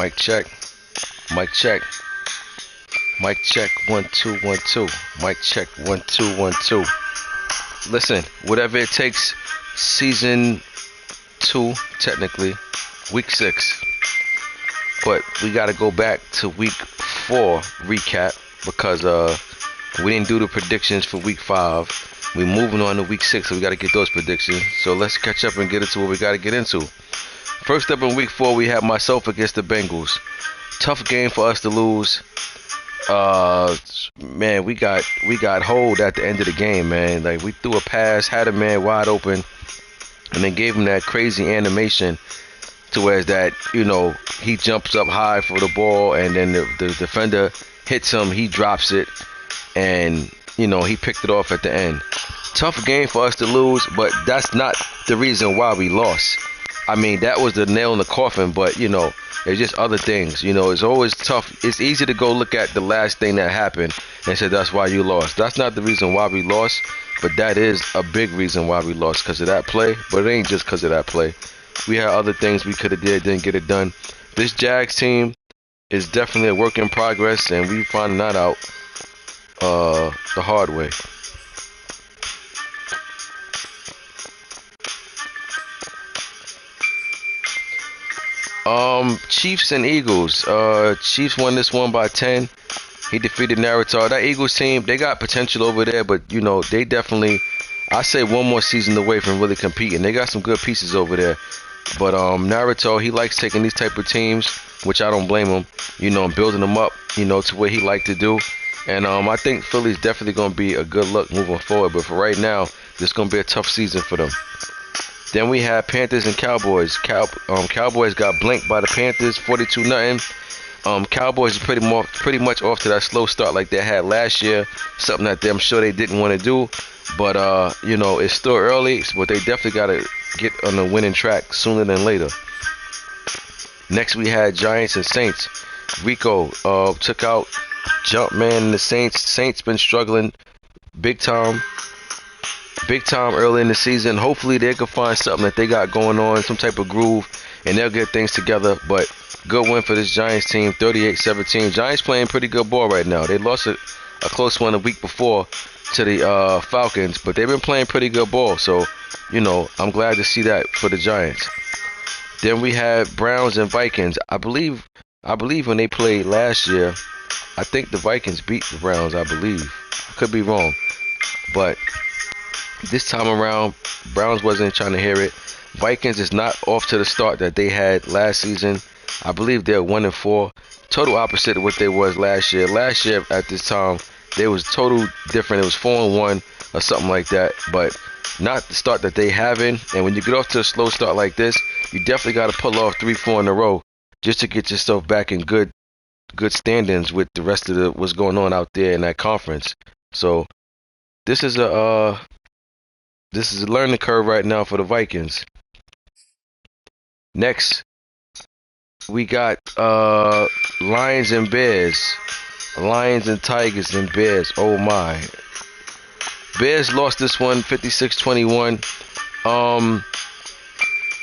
Mic check. Mic check. Mic check. 1 2 1 2. Mic check. 1 2 1 2. Listen, whatever it takes. Season 2, technically, week 6. But we got to go back to week 4 recap because we didn't do the predictions for week 5. We're moving on to week 6, so we got to get those predictions. So let's catch up and get into what we got to get into. First up in week 4, we have myself against the Bengals. Tough game for us to lose. Man, we got hold at the end of the game, man. Like, we threw a pass, had a man wide open, and then gave him that crazy animation to where that, he jumps up high for the ball, and then the defender hits him, he drops it, and, he picked it off at the end. Tough game for us to lose, but that's not the reason why we lost. I mean, that was the nail in the coffin, but, it's just other things. It's always tough. It's easy to go look at the last thing that happened and say that's why you lost. That's not the reason why we lost, but that is a big reason why we lost, because of that play. But it ain't just because of that play. We had other things we could have didn't get it done. This Jags team is definitely a work in progress, and we finding that out the hard way. Chiefs and Eagles. Chiefs won this one by 10. He defeated Naruto. That Eagles team, they got potential over there, but they definitely, I say, one more season away from really competing. They got some good pieces over there. But Naruto, he likes taking these type of teams, which I don't blame him, and building them up, to what he like to do. And I think Philly's definitely going to be a good look moving forward. But for right now, this is going to be a tough season for them. Then we have Panthers and Cowboys. Cowboys got blanked by the Panthers, 42-0. Cowboys is pretty much off to that slow start like they had last year. Something that I'm sure they didn't want to do. But, it's still early, but they definitely got to get on the winning track sooner than later. Next, we had Giants and Saints. Rico took out Jumpman and the Saints. Saints been struggling big time early in the season. Hopefully they can find something that they got going on, some type of groove, and they'll get things together. But good win for this Giants team, 38-17. Giants playing pretty good ball right now. They lost a close one the week before to the Falcons, but they've been playing pretty good ball. So, I'm glad to see that for the Giants. Then we had Browns and Vikings. I believe when they played last year, I think the Vikings beat the Browns, I believe. I could be wrong. But this time around, Browns wasn't trying to hear it. Vikings is not off to the start that they had last season. I believe they're 1-4. Total opposite of what they was last year. Last year at this time, they was total different. It was 4-1 or something like that. But not the start that they having. And when you get off to a slow start like this, you definitely got to pull off 3-4 in a row just to get yourself back in good standings with the rest of what's going on out there in that conference. So this is a learning curve right now for the Vikings. Next, we got Lions and Bears. Lions and Tigers and Bears. Oh my. Bears lost this one 56-21.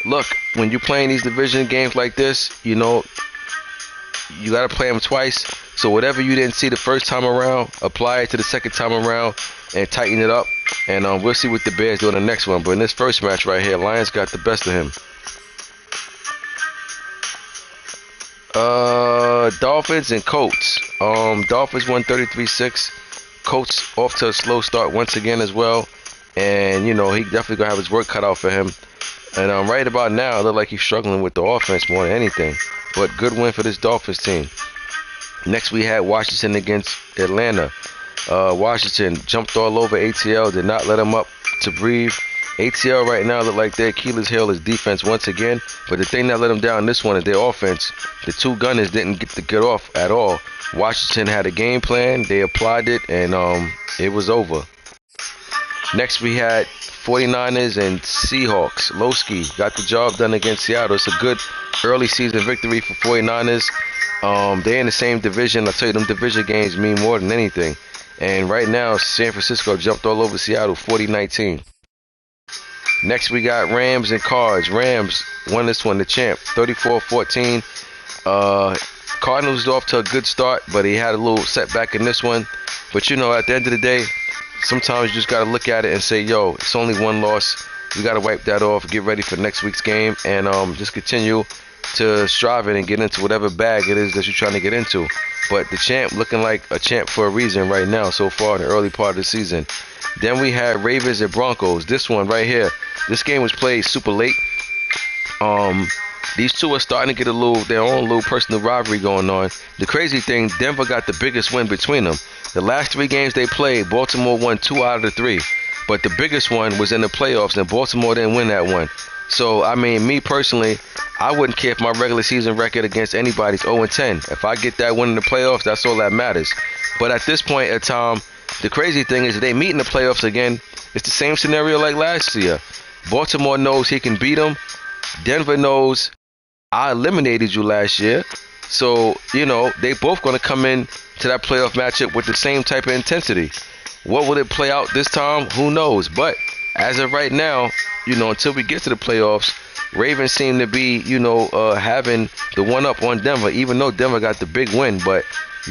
Look, when you're playing these division games like this, you got to play them twice. So whatever you didn't see the first time around, apply it to the second time around and tighten it up. And we'll see what the Bears do in the next one. But in this first match right here, Lions got the best of him. Dolphins and Colts. Dolphins won 33-6. Colts off to a slow start once again as well. And, he definitely going to have his work cut out for him. And right about now, it looks like he's struggling with the offense more than anything. But good win for this Dolphins team. Next, we had Washington against Atlanta. Washington jumped all over ATL, did not let him up to breathe. ATL right now look like their Achilles heel is defense once again. But the thing that let them down this one is their offense. The two gunners didn't get off at all. Washington had a game plan, they applied it, and it was over. Next we had 49ers and Seahawks. Lowski got the job done against Seattle. It's a good early season victory for 49ers. They're in the same division. I tell you, them division games mean more than anything. And right now, San Francisco jumped all over Seattle 40-19. Next, we got Rams and Cards. Rams won this one, the champ, 34-14. Uh, Cardinals is off to a good start, but he had a little setback in this one. But you know, at the end of the day, sometimes you just gotta look at it and say, yo, it's only one loss. We gotta wipe that off, get ready for next week's game, and just continue to strive it and get into whatever bag it is that you're trying to get into. But the champ looking like a champ for a reason right now so far in the early part of the season. Then we had Ravens and Broncos. This one right here, this game was played super late. These two are starting to get their own little personal rivalry going on. The crazy thing, Denver got the biggest win between them. The last 3 games they played, Baltimore won 2 out of the 3. But the biggest one was in the playoffs, and Baltimore didn't win that one. So, I mean, me personally, I wouldn't care if my regular season record against anybody's 0-10. If I get that win in the playoffs, that's all that matters. But at this point in time, the crazy thing is they meet in the playoffs again. It's the same scenario like last year. Baltimore knows he can beat them. Denver knows I eliminated you last year. So, you know, they both going to come in to that playoff matchup with the same type of intensity. What will it play out this time? Who knows? But as of right now, you know, until we get to the playoffs, Ravens seem to be, you know, having the one up on Denver, even though Denver got the big win. But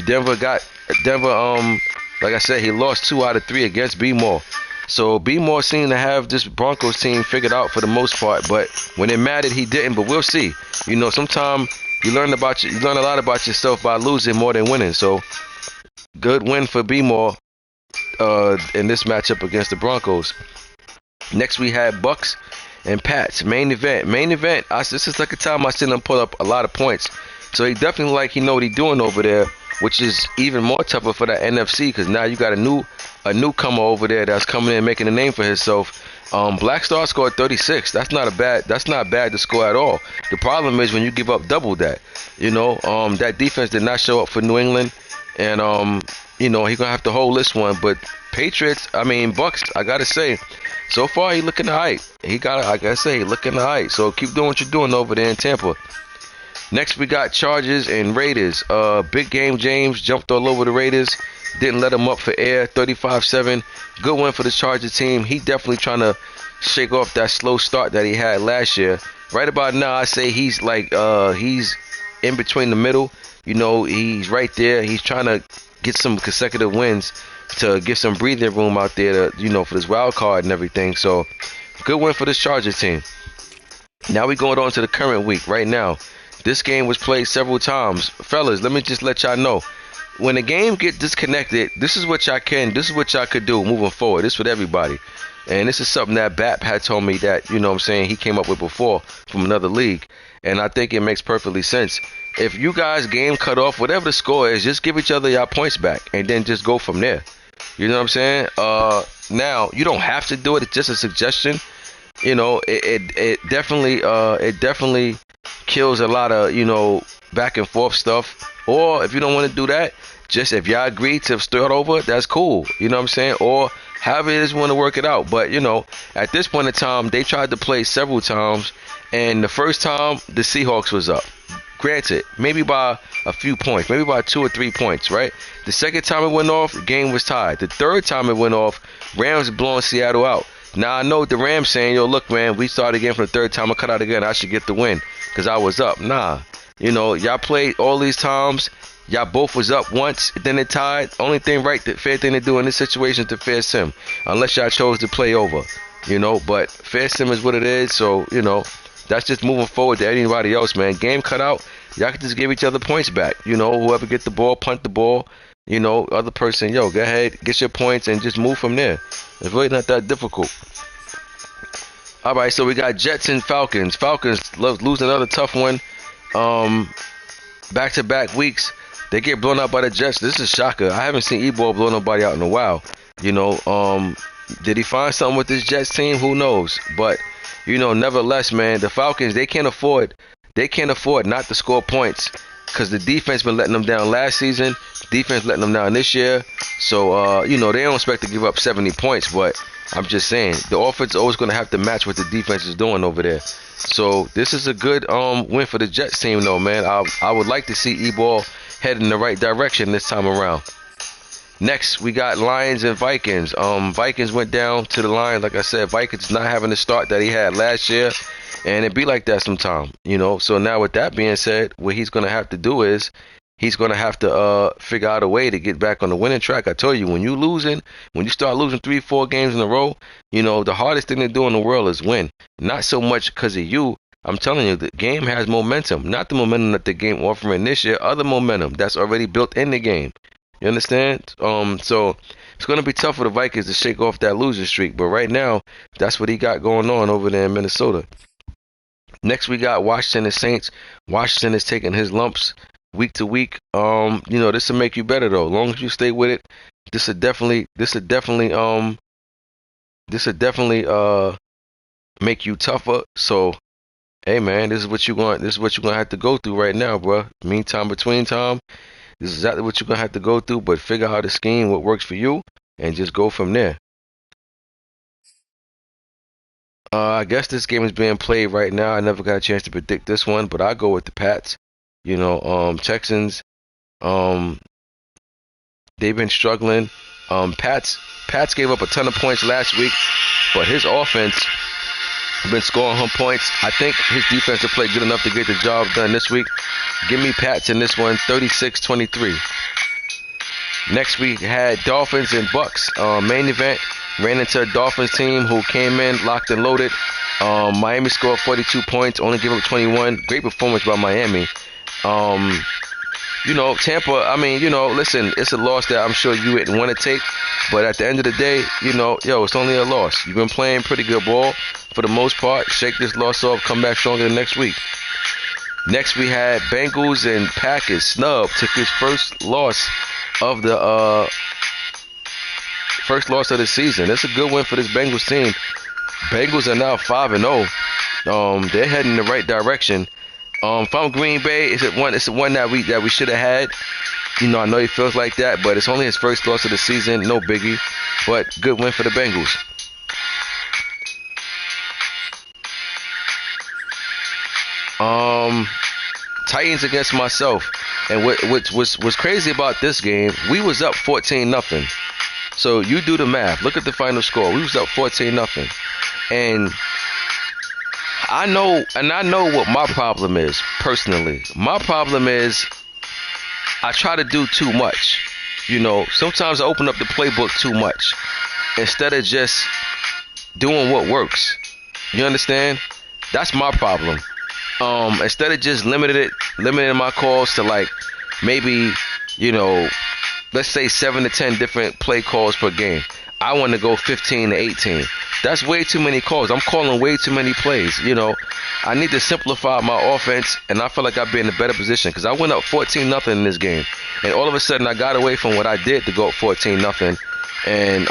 Denver, like I said, he lost 2 out of 3 against B-More. So B-More seemed to have this Broncos team figured out for the most part. But when it mattered, he didn't. But we'll see. You know, sometimes you learn a lot about yourself by losing more than winning. So good win for B-More in this matchup against the Broncos. Next we had Bucs and Pats. Main event. This is like a time I seen him put up a lot of points. So he definitely he know what he doing over there, which is even more tougher for that NFC because now you got a newcomer over there that's coming in making a name for himself. Black Star scored 36. That's not bad to score at all. The problem is when you give up double that. You know, that defense did not show up for New England, and you know, he's gonna have to hold this one. But Bucs, I gotta say, so far he looking alright. He looking alright. So keep doing what you're doing over there in Tampa. Next we got Chargers and Raiders. Big game James jumped all over the Raiders. Didn't let them up for air, 35-7. Good win for the Charger team. He definitely trying to shake off that slow start that he had last year. Right about now, I say he's he's in between the middle. You know, he's right there. He's trying to get some consecutive wins to get some breathing room out there to, you know, for this wild card and everything. So, good win for this Charger team. Now we going on to the current week right now. This game was played several times. Fellas, let me just let y'all know. When the game get disconnected, this is what y'all could do moving forward. This is with everybody. And this is something that BAP had told me that, you know what I'm saying, he came up with before from another league. And I think it makes perfectly sense. If you guys game cut off, whatever the score is, just give each other your points back and then just go from there. You know what I'm saying? Now, you don't have to do it. It's just a suggestion. You know, it definitely kills a lot of, you know, back and forth stuff. Or if you don't want to do that, just if y'all agree to start over, that's cool. You know what I'm saying? Or however it is want to work it out. But, you know, at this point in time, they tried to play several times. And the first time, the Seahawks was up. Granted, maybe by a few points, maybe by 2 or 3 points, right? The second time it went off, the game was tied. The third time it went off, Rams blowing Seattle out. Now I know the Rams saying, yo, look, man, we started again for the third time. I cut out again. I should get the win because I was up. Nah. You know, y'all played all these times. Y'all both was up once, then it tied. Only thing right, the fair thing to do in this situation is to fair sim. Unless y'all chose to play over. You know, but fair sim is what it is. So, you know, that's just moving forward to anybody else, man. Game cut out. Y'all can just give each other points back. You know, whoever get the ball, punt the ball. You know, other person, yo, go ahead, get your points and just move from there. It's really not that difficult. All right, so we got Jets and Falcons. Falcons lose another tough one. Back-to-back weeks. They get blown out by the Jets. This is a shocker. I haven't seen E-Ball blow nobody out in a while. You know, did he find something with this Jets team? Who knows? But, you know, nevertheless, man, the Falcons, they can't afford not to score points because the defense been letting them down last season. Defense letting them down this year. So, you know, they don't expect to give up 70 points, but I'm just saying the offense is always going to have to match what the defense is doing over there. So this is a good win for the Jets team, though, man. I would like to see E-Ball head in the right direction this time around. Next, we got Lions and Vikings. Vikings went down to the Lions. Like I said, Vikings not having the start that he had last year. And it be like that sometime, you know. So now with that being said, what he's gonna have to do is he's gonna have to figure out a way to get back on the winning track. I tell you, when you start losing 3, 4 games in a row, you know, the hardest thing to do in the world is win. Not so much because of you. I'm telling you, the game has momentum. Not the momentum that the game offering this year, other momentum that's already built in the game. You understand? So it's gonna be tough for the Vikings to shake off that losing streak. But right now, that's what he got going on over there in Minnesota. Next, we got Washington and Saints. Washington is taking his lumps week to week. You know, this will make you better though. As long as you stay with it, this will definitely make you tougher. So, hey man, this is what you're gonna have to go through right now, bro. Meantime, between time, this is exactly what you're gonna have to go through. But figure out the scheme, what works for you, and just go from there. I guess this game is being played right now. I never got a chance to predict this one, but I go with the Pats. You know, Texans. Um, they've been struggling. Pats gave up a ton of points last week, but his offense been scoring home points. I think his defense will play good enough to get the job done this week. Give me Pats in this one, 36-23. Next we had Dolphins and Bucs. Main event, ran into a Dolphins team who came in locked and loaded. Miami scored 42 points, only gave up 21. Great performance by Miami. You know, Tampa, I mean, you know, listen, it's a loss that I'm sure you wouldn't want to take. But at the end of the day, you know, it's only a loss. You've been playing pretty good ball for the most part. Shake this loss off, come back stronger the next week. Next, we had Bengals and Packers. Snub took his first loss of the season. That's a good win for this Bengals team. Bengals are now 5-0. They're heading in the right direction. From Green Bay, it's one that we should have had. You know, I know he feels like that, but it's only his first loss of the season. No biggie, but good win for the Bengals. Titans against myself, and what was crazy about this game, we was up 14-0. So you do the math. Look at the final score. We was up 14-0, and I know what my problem is personally. My problem is I try to do too much. You know, sometimes I open up the playbook too much instead of just doing what works. You understand? That's my problem. Instead of just limiting my calls to like maybe, you know, let's say 7 to 10 different play calls per game. I want to go 15 to 18. That's way too many calls. I'm calling way too many plays. You know, I need to simplify my offense, and I feel like I've been in a better position because I went up 14-0 in this game, and all of a sudden I got away from what I did to go up 14-0, and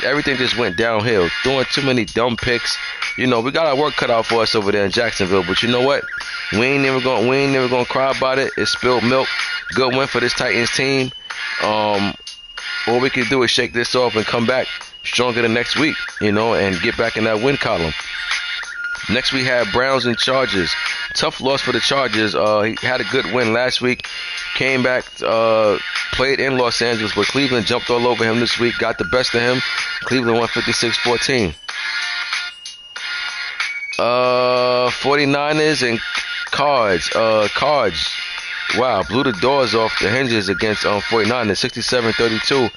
everything just went downhill. Throwing too many dumb picks. You know, we got our work cut out for us over there in Jacksonville, but you know what? We ain't never gonna cry about it. It's spilled milk. Good win for this Titans team. All we can do is shake this off and come back stronger the next week, you know, and get back in that win column. Next we have Browns and Chargers. Tough loss for the Chargers. He had a good win last week. Came back, played in Los Angeles, but Cleveland jumped all over him this week. Got the best of him. Cleveland won 56-14. 49ers and Cards. Cards. Wow, blew the doors off the hinges against 49ers, 67-32.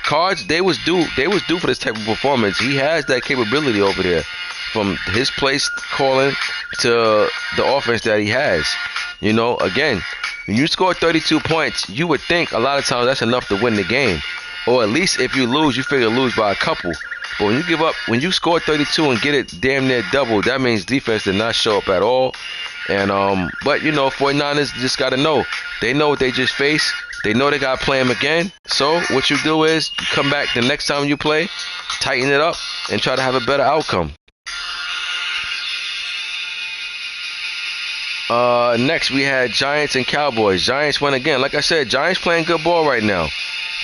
Cards, they was due for this type of performance. He has that capability over there, from his place calling to the offense that he has. You know, again, when you score 32 points, you would think a lot of times that's enough to win the game, or at least if you lose, you figure lose by a couple. But when you score 32 and get it damn near double, that means defense did not show up at all. And but you know, 49ers just gotta know. They know what they just faced. They know they gotta play them again. So what you do is you come back the next time you play, tighten it up, and try to have a better outcome. Next we had Giants and Cowboys. Giants won again. Like I said, Giants playing good ball right now.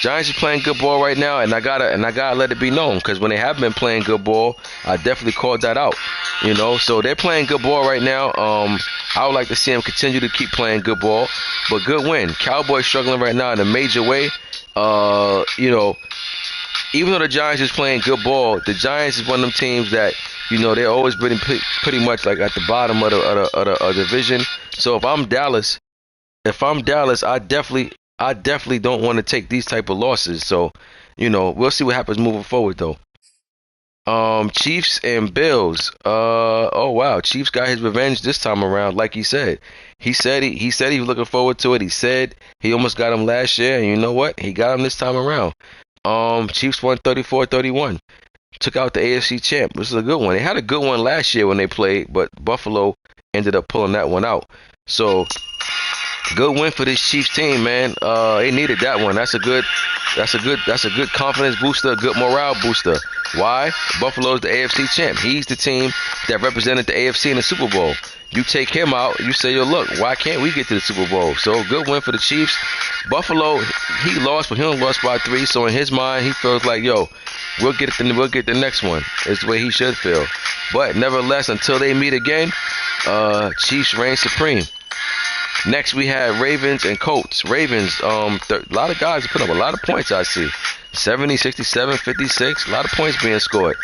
Giants are playing good ball right now, and I gotta let it be known, because when they have been playing good ball, I definitely called that out. You know, so they're playing good ball right now. I would like to see them continue to keep playing good ball, but good win. Cowboys struggling right now in a major way. You know, even though the Giants is playing good ball, the Giants is one of them teams that They're always been pretty much like at the bottom of the division. So if I'm Dallas, I definitely don't want to take these type of losses. So, we'll see what happens moving forward though. Chiefs and Bills. Oh wow, Chiefs got his revenge this time around. Like he said, he was looking forward to it. He said he almost got him last year, and you know what? He got him this time around. Chiefs won 34-31. Took out the AFC champ. This is a good one. They had a good one last year when they played, but Buffalo ended up pulling that one out. So good win for this Chiefs team, man. They needed that one. That's a good confidence booster, a good morale booster. Why? Buffalo's the AFC champ. He's the team that represented the AFC in the Super Bowl. You take him out, you say, yo, look, why can't we get to the Super Bowl? So good win for the Chiefs. Buffalo, he lost, but he only lost by 3. So in his mind, he feels like, yo, we'll get the next one. It's the way he should feel. But nevertheless, until they meet again, Chiefs reign supreme. Next, we have Ravens and Colts. Ravens, a lot of guys put up a lot of points, I see. 70, 67, 56, a lot of points being scored.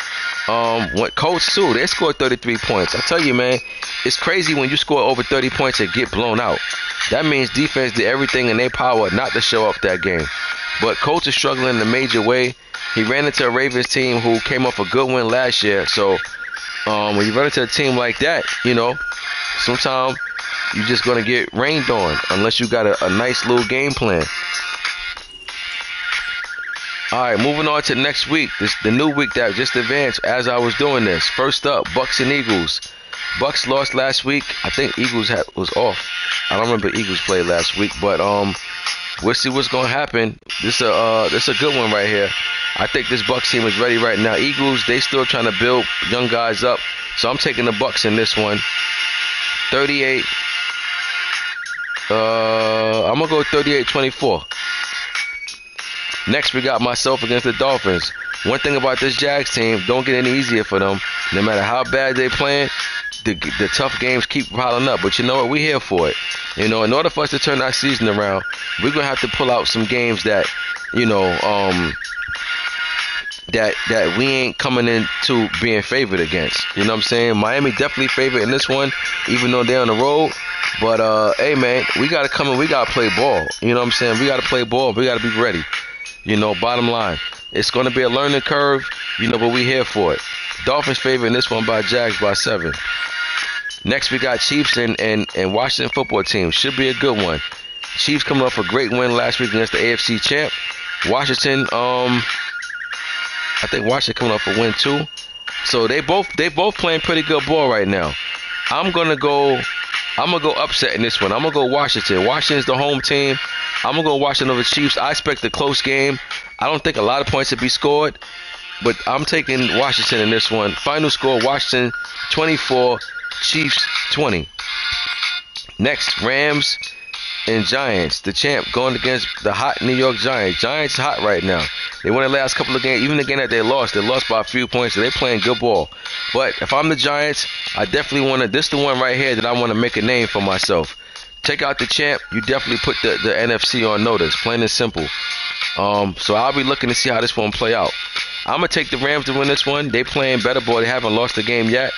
Colts, too, they scored 33 points. I tell you, man, it's crazy when you score over 30 points and get blown out. That means defense did everything in their power not to show up that game. But Colts is struggling in a major way. He ran into a Ravens team who came off a good win last year. So when you run into a team like that, sometimes you're just going to get rained on unless you got a nice little game plan. All right, moving on to next week. This the new week that just advanced as I was doing this. First up, Bucs and Eagles. Bucs lost last week. I think Eagles was off. I don't remember Eagles played last week, but we'll see what's going to happen. This a good one right here. I think this Bucs team is ready right now. Eagles, they still trying to build young guys up. So I'm taking the Bucs in this one. 38. I'm going to go 38-24. Next, we got myself against the Dolphins. One thing about this Jags team, don't get any easier for them. No matter how bad they playing, the tough games keep piling up. But you know what? We're here for it. In order for us to turn our season around, we're going to have to pull out some games that, that we ain't coming into being favored against. You know what I'm saying? Miami definitely favored in this one, even though they're on the road. But, hey, man, we got to come in. We got to play ball. You know what I'm saying? We got to play ball. We got to be ready. Bottom line, it's going to be a learning curve, but we here for it. Dolphins favoring this one by Jags by 7. Next, we got Chiefs and Washington football team. Should be a good one. Chiefs coming off a great win last week against the AFC champ. Washington, I think Washington coming off a win too. So they both playing pretty good ball right now. I'm gonna go upset in this one. I'm gonna go Washington. Washington's the home team. I'm going to go Washington over Chiefs. I expect a close game. I don't think a lot of points will be scored, but I'm taking Washington in this one. Final score, Washington 24, Chiefs 20. Next, Rams and Giants. The champ going against the hot New York Giants. Giants hot right now. They won the last couple of games. Even the game that they lost by a few points, so they're playing good ball. But if I'm the Giants, I definitely want to, this is the one right here that I want to make a name for myself. Take out the champ, you definitely put the NFC on notice, plain and simple. So I'll be looking to see how this one play out. I'm going to take the Rams to win this one. They playing better ball. They haven't lost the game yet.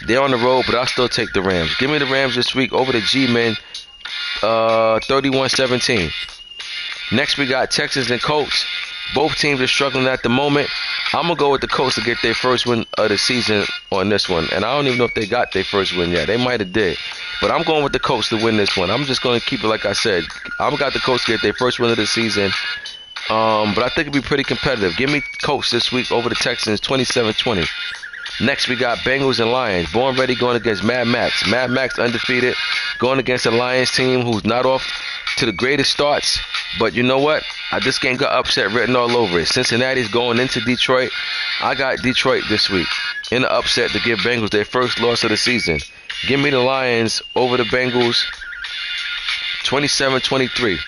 They're on the road, but I'll still take the Rams. Give me the Rams this week over the G-Men, 31-17. Next, we got Texans and Colts. Both teams are struggling at the moment. I'm going to go with the Colts to get their first win of the season on this one. And I don't even know if they got their first win yet. They might have did. But I'm going with the Colts to win this one. I'm just going to keep it like I said. I've got the Colts to get their first win of the season. But I think it'll be pretty competitive. Give me Colts this week over the Texans, 27-20. Next, we got Bengals and Lions. Born Ready going against Mad Max. Mad Max undefeated. Going against the Lions team who's not off to the greatest starts. But you know what? This game got upset written all over it. Cincinnati's going into Detroit. I got Detroit this week in the upset to give Bengals their first loss of the season. Give me the Lions over the Bengals, 27-23.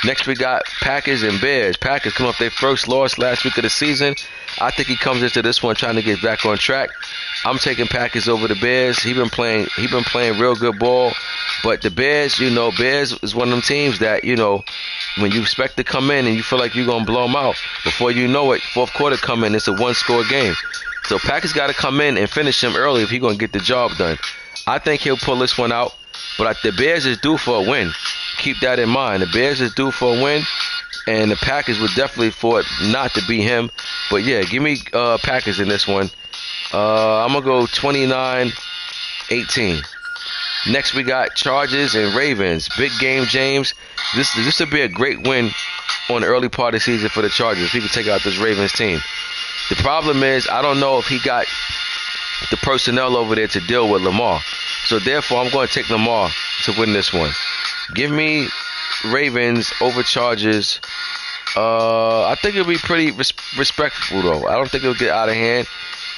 Next, we got Packers and Bears. Packers come off their first loss last week of the season. I think he comes into this one trying to get back on track. I'm taking Packers over the Bears. He been playing real good ball. But the Bears, Bears is one of them teams that, when you expect to come in and you feel like you're going to blow them out, before you know it, fourth quarter come in, it's a one-score game. So Packers got to come in and finish him early if he's going to get the job done. I think he'll pull this one out. But the Bears is due for a win. Keep that in mind. The Bears is due for a win. And the Packers would definitely for it not to be him. But yeah, give me Packers in this one. I'm going to go 29-18. Next we got Chargers and Ravens. Big game, James. This would be a great win on the early part of the season for the Chargers if he could take out this Ravens team. The problem is I don't know if he got the personnel over there to deal with Lamar. So therefore I'm going to take Lamar to win this one. Give me Ravens over Chargers. I think it'll be pretty respectful though. I don't think it'll get out of hand.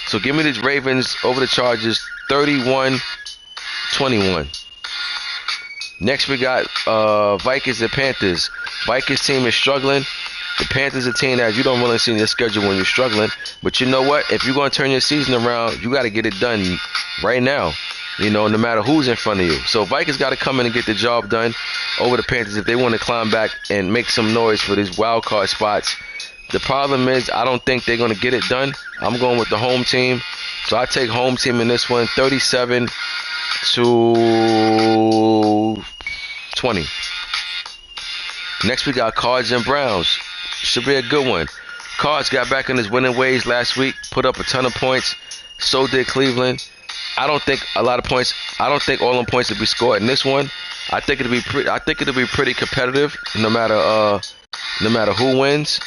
So give me the Ravens over the Chargers 31-21. Next we got Vikings and Panthers. Vikings team is struggling. The Panthers are a team that you don't really see in your schedule when you're struggling. But you know what? If you're going to turn your season around, you got to get it done right now. You know, no matter who's in front of you. So Vikings got to come in and get the job done over the Panthers if they want to climb back and make some noise for these wild card spots. The problem is I don't think they're going to get it done. I'm going with the home team. So I take home team in this one, 37-20. Next we got Cards and Browns. Should be a good one. Cards got back in his winning ways last week, put up a ton of points. So did Cleveland. I don't think a lot of points. I don't think all them points will be scored in this one. I think it'll be pretty competitive, no matter who wins.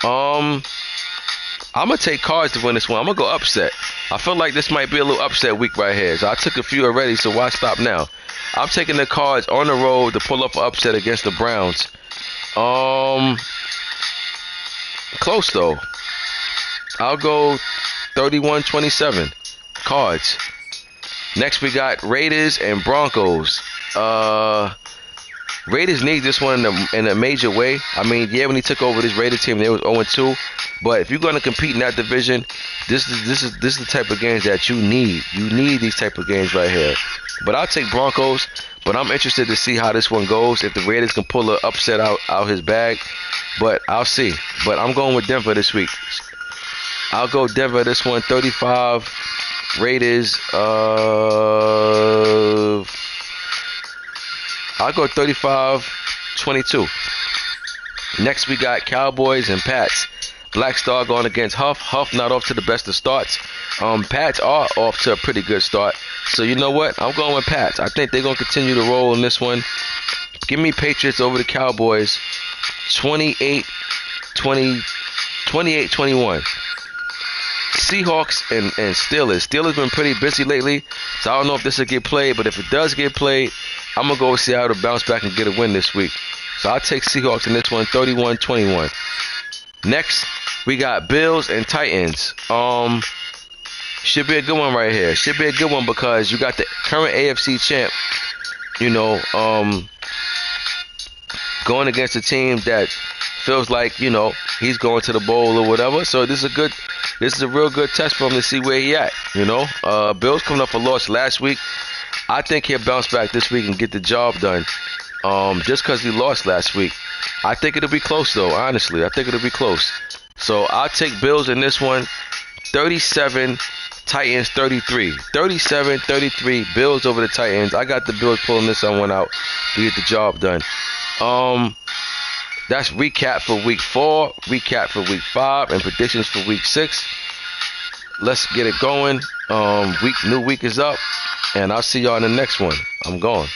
I'm gonna take Cards to win this one. I'm gonna go upset. I feel like this might be a little upset week right here. So I took a few already, so why stop now? I'm taking the Cards on the road to pull up an upset against the Browns. Close though. I'll go 31-27. Cards. Next we got Raiders and Broncos. Raiders need this one in a major way. I mean, yeah, when he took over this Raiders team, they was 0-2. But if you're going to compete in that division, this is the type of games that you need. You need these type of games right here. But I'll take Broncos. But I'm interested to see how this one goes. If the Raiders can pull an upset out his bag. But I'll see. But I'm going with Denver this week. I'll go Denver this one, 35. Raiders. I'll go 35-22. Next we got Cowboys and Pats. Black Star going against Huff. Huff not off to the best of starts. Pats are off to a pretty good start. So you know what? I'm going with Pats. I think they're going to continue to roll in this one. Give me Patriots over the Cowboys. 28-21. Seahawks and Steelers. Steelers been pretty busy lately, so I don't know if this will get played, but if it does get played, I'm going to go with Seattle to bounce back and get a win this week. So I'll take Seahawks in this one, 31-21. Next, we got Bills and Titans. Should be a good one right here. Should be a good one because you got the current AFC champ, going against a team that feels like, he's going to the bowl or whatever. So this is a real good test for him to see where he at, Bills coming up a loss last week. I think he'll bounce back this week and get the job done. Just because he lost last week. I think it'll be close though, honestly. I think it'll be close. So I'll take Bills in this one. 37, Titans 33. 37-33, Bills over the Titans. I got the Bills pulling this one out to get the job done. That's recap for week 4, recap for week 5, and predictions for week 6. Let's get it going. New week is up, and I'll see y'all in the next one. I'm gone.